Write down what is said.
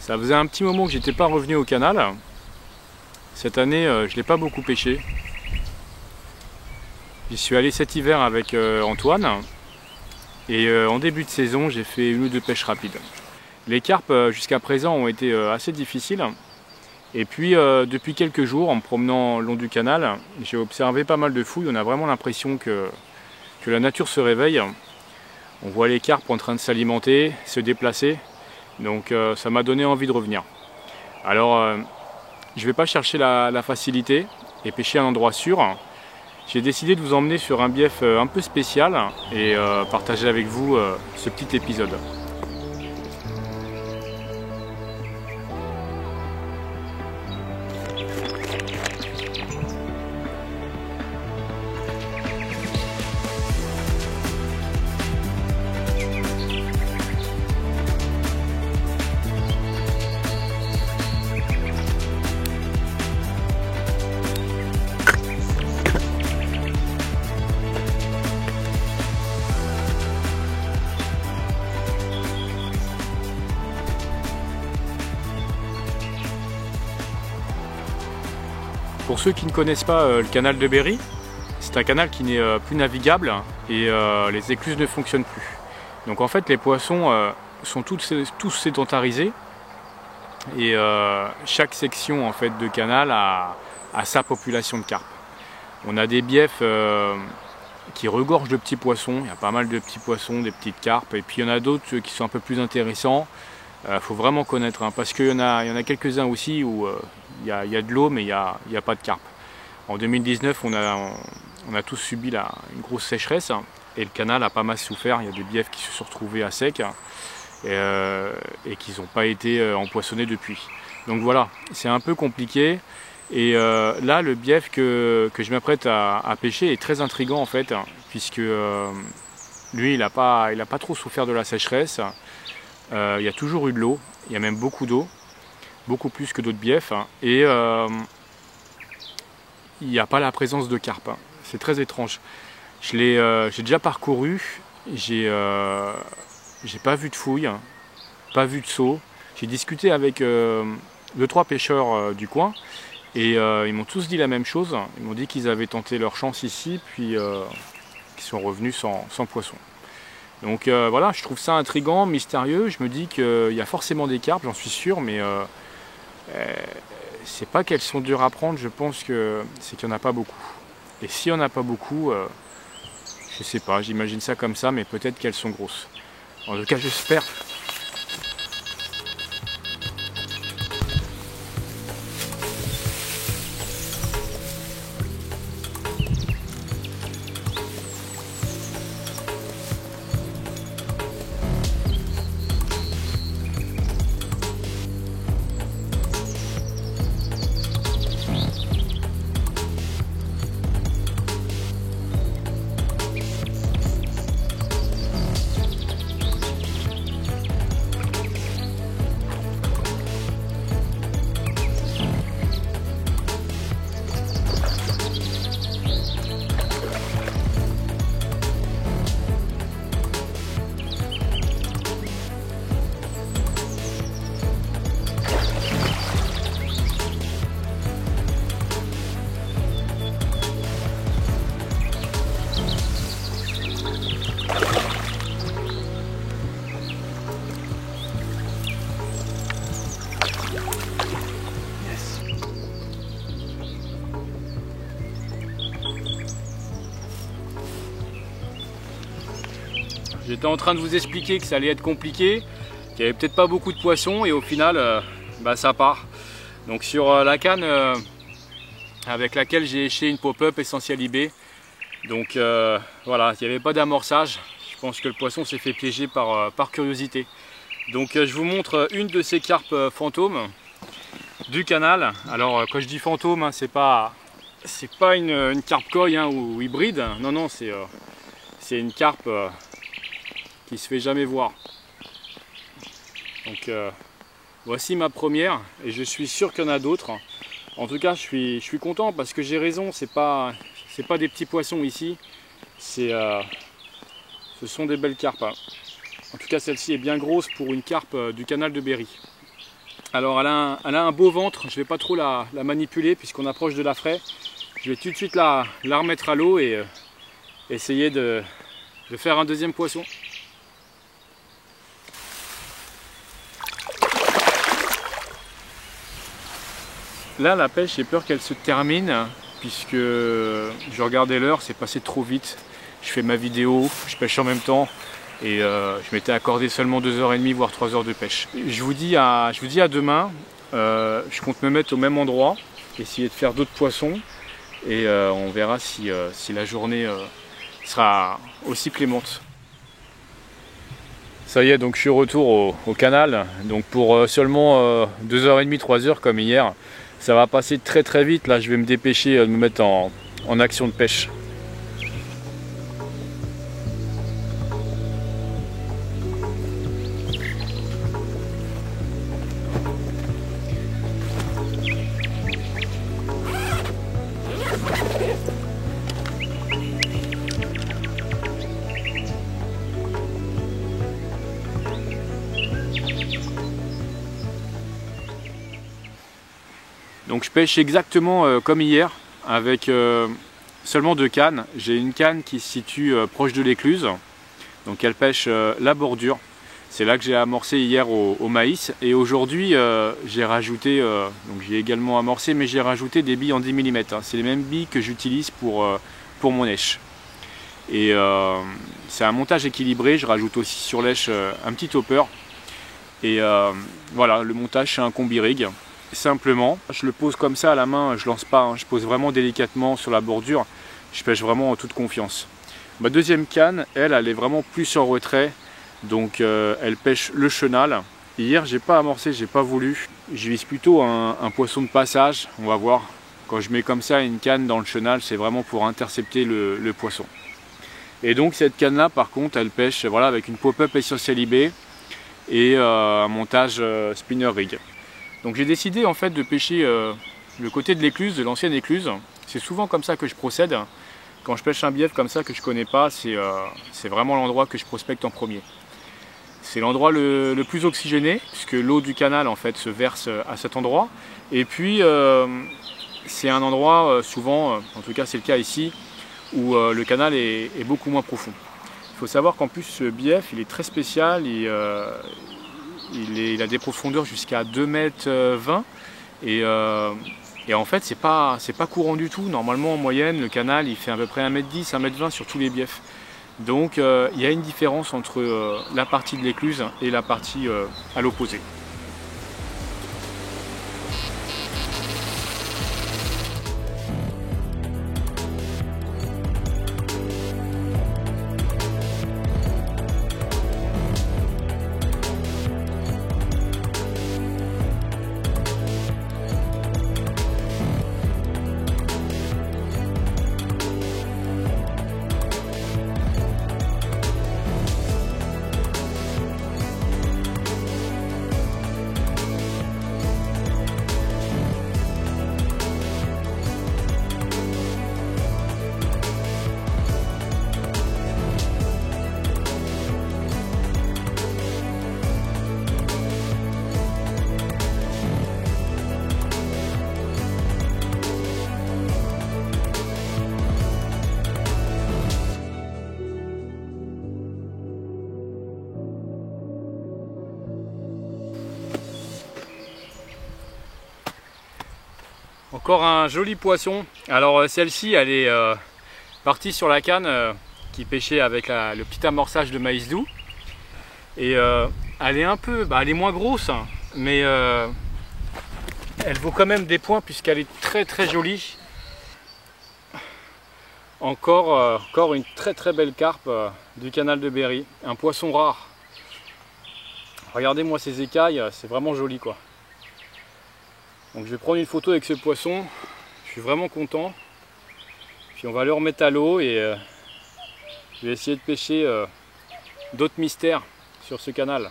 Ça faisait un petit moment que j'étais pas revenu au canal. Cette année, je l'ai pas beaucoup pêché. J'y suis allé cet hiver avec Antoine. Et en début de saison, j'ai fait une ou deux pêches rapides. Les carpes jusqu'à présent ont été assez difficiles. Et puis depuis quelques jours, en me promenant le long du canal, j'ai observé pas mal de fouilles. On a vraiment l'impression que la nature se réveille. On voit les carpes en train de s'alimenter, se déplacer. Donc ça m'a donné envie de revenir. Alors je ne vais pas chercher la facilité et pêcher à un endroit sûr. J'ai décidé de vous emmener sur un bief un peu spécial et partager avec vous ce petit épisode. Pour ceux qui ne connaissent pas le canal de Berry, c'est un canal qui n'est plus navigable et les écluses ne fonctionnent plus. Donc en fait les poissons sont tous sédentarisés et chaque section en fait, de canal a sa population de carpes. On a des biefs qui regorgent de petits poissons, il y a pas mal de petits poissons, des petites carpes, et puis il y en a d'autres qui sont un peu plus intéressants. Faut vraiment connaître, hein, parce qu'il y en a quelques-uns aussi où il y a de l'eau mais il n'y a pas de carpe. En 2019 on a tous subi une grosse sécheresse et le canal a pas mal souffert. Il y a des biefs qui se sont retrouvés à sec et qui n'ont pas été empoissonnés depuis. Donc voilà, c'est un peu compliqué. Et là le bief que je m'apprête à pêcher est très intriguant en fait, puisque lui il n'a pas trop souffert de la sécheresse. Il y a toujours eu de l'eau, il y a même beaucoup d'eau, beaucoup plus que d'autres biefs, et il n'y a pas la présence de carpe. C'est très étrange. J'ai déjà parcouru, j'ai pas vu de fouilles, pas vu de saut. J'ai discuté avec 2-3 pêcheurs du coin et ils m'ont tous dit la même chose. Ils m'ont dit qu'ils avaient tenté leur chance ici, puis qu'ils sont revenus sans poisson. Donc voilà, je trouve ça intriguant, mystérieux. Je me dis qu'il y a forcément des carpes, j'en suis sûr, mais c'est pas qu'elles sont dures à prendre, je pense que c'est qu'il n'y en a pas beaucoup. Et s'il n'y en a pas beaucoup, je sais pas, j'imagine ça comme ça, mais peut-être qu'elles sont grosses. En tout cas, j'espère. J'étais en train de vous expliquer que ça allait être compliqué, qu'il n'y avait peut-être pas beaucoup de poissons et au final ça part. Donc sur la canne avec laquelle j'ai éché une pop-up Essential IB, donc voilà, il n'y avait pas d'amorçage. Je pense que le poisson s'est fait piéger par curiosité. Donc je vous montre une de ces carpes fantômes du canal. Alors quand je dis fantôme, hein, c'est pas une carpe koi ou hybride, non, c'est une carpe qui se fait jamais voir. Donc voici ma première et je suis sûr qu'il y en a d'autres. En tout cas je suis content parce que j'ai raison, c'est pas des petits poissons ici, ce sont des belles carpes. En tout cas celle-ci est bien grosse pour une carpe du canal de Berry. Alors elle a un beau ventre, je ne vais pas trop la manipuler puisqu'on approche de la fraie. Je vais tout de suite la remettre à l'eau et essayer de faire un deuxième poisson. Là la pêche, j'ai peur qu'elle se termine puisque je regardais l'heure, c'est passé trop vite. Je fais ma vidéo, je pêche en même temps et je m'étais accordé seulement 2h30 voire 3 heures de pêche. Je vous dis à demain, je compte me mettre au même endroit, essayer de faire d'autres poissons et on verra si la journée sera aussi clémente. Ça y est, donc je suis au retour au canal, donc pour seulement 2h30, 3 heures comme hier. Ça va passer très très vite, là je vais me dépêcher de me mettre en action de pêche. Donc je pêche exactement comme hier, avec seulement 2 cannes. J'ai une canne qui se situe proche de l'écluse, donc elle pêche la bordure. C'est là que j'ai amorcé hier au maïs. Et aujourd'hui j'ai rajouté, donc j'ai également amorcé, mais j'ai rajouté des billes en 10 mm. C'est les mêmes billes que j'utilise pour mon lèche. Et c'est un montage équilibré, je rajoute aussi sur lèche un petit topper. Et voilà, le montage c'est un combi rig. Simplement, je le pose comme ça à la main, je lance pas, hein, je pose vraiment délicatement sur la bordure, je pêche vraiment en toute confiance. Ma deuxième canne, elle est vraiment plus en retrait, donc elle pêche le chenal. Hier, j'ai pas amorcé, j'ai pas voulu, je vise plutôt un poisson de passage, on va voir. Quand je mets comme ça une canne dans le chenal, c'est vraiment pour intercepter le poisson. Et donc cette canne là, par contre, elle pêche voilà, avec une pop-up Essential IB et un montage spinner rig. Donc j'ai décidé en fait de pêcher le côté de l'écluse, de l'ancienne écluse. C'est souvent comme ça que je procède. Quand je pêche un bief comme ça que je connais pas, c'est vraiment l'endroit que je prospecte en premier. C'est l'endroit le plus oxygéné, puisque l'eau du canal en fait se verse à cet endroit. Et puis c'est un endroit souvent, en tout cas c'est le cas ici, où le canal est beaucoup moins profond. Il faut savoir qu'en plus ce bief il est très spécial. Il a des profondeurs jusqu'à 2,20 m et en fait c'est pas courant du tout. Normalement en moyenne le canal il fait à peu près 1,10 m, 1,20 m sur tous les biefs. Donc il y a une différence entre la partie de l'écluse et la partie à l'opposé. Encore un joli poisson. Alors celle-ci elle est partie sur la canne qui pêchait avec le petit amorçage de maïs doux. Et elle est un peu, elle est moins grosse, hein, mais elle vaut quand même des points puisqu'elle est très très jolie. Encore une très très belle carpe du canal de Berry, un poisson rare. Regardez-moi ces écailles, c'est vraiment joli quoi. Donc je vais prendre une photo avec ce poisson, je suis vraiment content. Puis on va le remettre à l'eau et je vais essayer de pêcher d'autres mystères sur ce canal.